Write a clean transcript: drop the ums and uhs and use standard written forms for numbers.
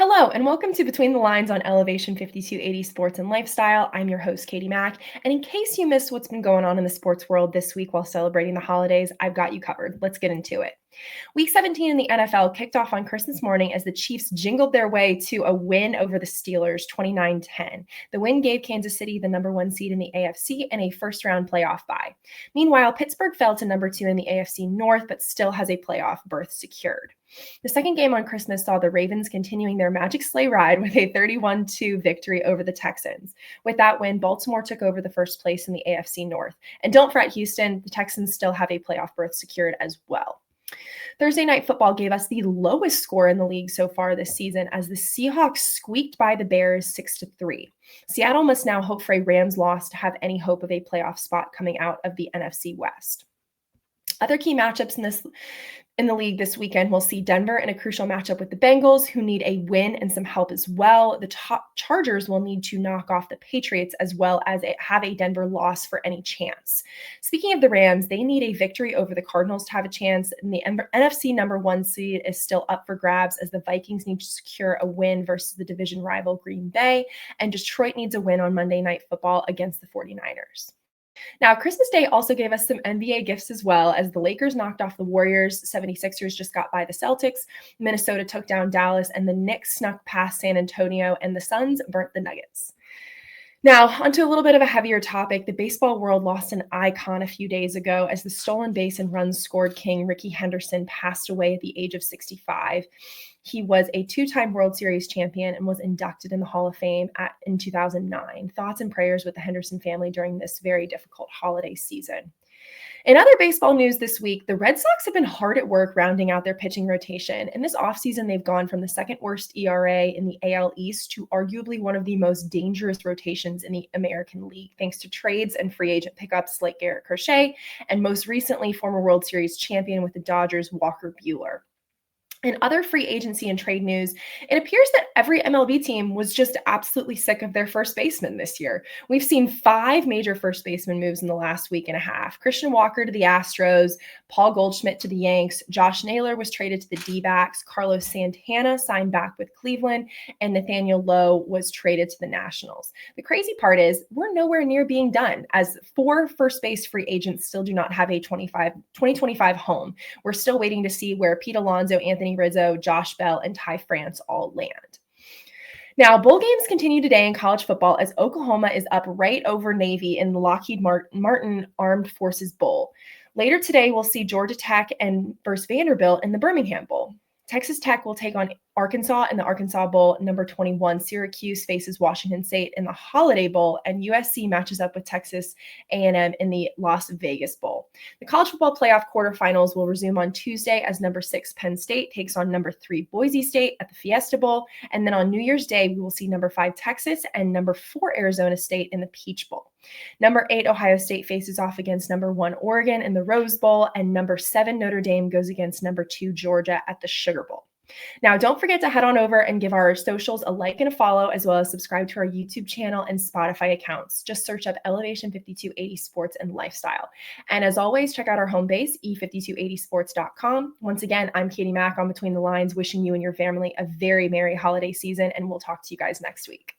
Hello, and welcome to Between the Lines on Elevation 5280 Sports and Lifestyle. I'm your host, Katie Mack. And in case you missed what's been going on in the sports world this week while celebrating the holidays, I've got you covered. Let's get into it. Week 17 in the NFL kicked off on Christmas morning as the Chiefs jingled their way to a win over the Steelers 29-10. The win gave Kansas City the number one seed in the AFC and a first-round playoff bye. Meanwhile, Pittsburgh fell to number two in the AFC North, but still has a playoff berth secured. The second game on Christmas saw the Ravens continuing their magic sleigh ride with a 31-2 victory over the Texans. With that win, Baltimore took over the first place in the AFC North. And don't fret, Houston, the Texans still have a playoff berth secured as well. Thursday Night Football gave us the lowest score in the league so far this season as the Seahawks squeaked by the Bears 6-3. Seattle must now hope for a Rams loss to have any hope of a playoff spot coming out of the NFC West. Other key matchups in the league this weekend, we'll see Denver in a crucial matchup with the Bengals, who need a win and some help as well. The Chargers will need to knock off the Patriots as well as have a Denver loss for any chance. Speaking of the Rams, they need a victory over the Cardinals to have a chance, and the NFC number one seed is still up for grabs as the Vikings need to secure a win versus the division rival Green Bay, and Detroit needs a win on Monday Night Football against the 49ers. Now, Christmas Day also gave us some NBA gifts as well, as the Lakers knocked off the Warriors, 76ers just got by the Celtics, Minnesota took down Dallas, and the Knicks snuck past San Antonio, and the Suns burnt the Nuggets. Now, onto a little bit of a heavier topic. The baseball world lost an icon a few days ago as the stolen base and runs scored king Rickey Henderson passed away at the age of 65. He was a two-time World Series champion and was inducted in the Hall of Fame in 2009. Thoughts and prayers with the Henderson family during this very difficult holiday season. In other baseball news this week, the Red Sox have been hard at work rounding out their pitching rotation. In this offseason, they've gone from the second worst ERA in the AL East to arguably one of the most dangerous rotations in the American League, thanks to trades and free agent pickups like Garrett Crochet, and most recently, former World Series champion with the Dodgers, Walker Buehler. In other free agency and trade news, it appears that every MLB team was just absolutely sick of their first baseman this year. We've seen 5 major first baseman moves in the last week and a half. Christian Walker to the Astros, Paul Goldschmidt to the Yanks, Josh Naylor was traded to the D-backs, Carlos Santana signed back with Cleveland, and Nathaniel Lowe was traded to the Nationals. The crazy part is we're nowhere near being done, as 4 first base free agents still do not have a 2025 home. We're still waiting to see where Pete Alonso, Anthony Rizzo, Josh Bell, and Ty France all land. Now, bowl games continue today in college football as Oklahoma is up right over Navy in the Lockheed Martin Armed Forces Bowl. Later today, we'll see Georgia Tech and versus Vanderbilt in the Birmingham Bowl. Texas Tech will take on Arkansas in the Arkansas Bowl. Number 21, Syracuse faces Washington State in the Holiday Bowl, and USC matches up with Texas A&M in the Las Vegas Bowl. The college football playoff quarterfinals will resume on Tuesday as number 6 Penn State takes on number 3 Boise State at the Fiesta Bowl, and then on New Year's Day, we will see number 5 Texas and number 4 Arizona State in the Peach Bowl. Number 8 Ohio State faces off against number 1 Oregon in the Rose Bowl, and number 7 Notre Dame goes against number 2 Georgia at the Sugar Bowl. Now, don't forget to head on over and give our socials a like and a follow, as well as subscribe to our YouTube channel and Spotify accounts. Just search up Elevation 5280 Sports and Lifestyle. And as always, check out our home base, e5280sports.com. Once again, I'm Katie Mack on Between the Lines, wishing you and your family a very merry holiday season, and we'll talk to you guys next week.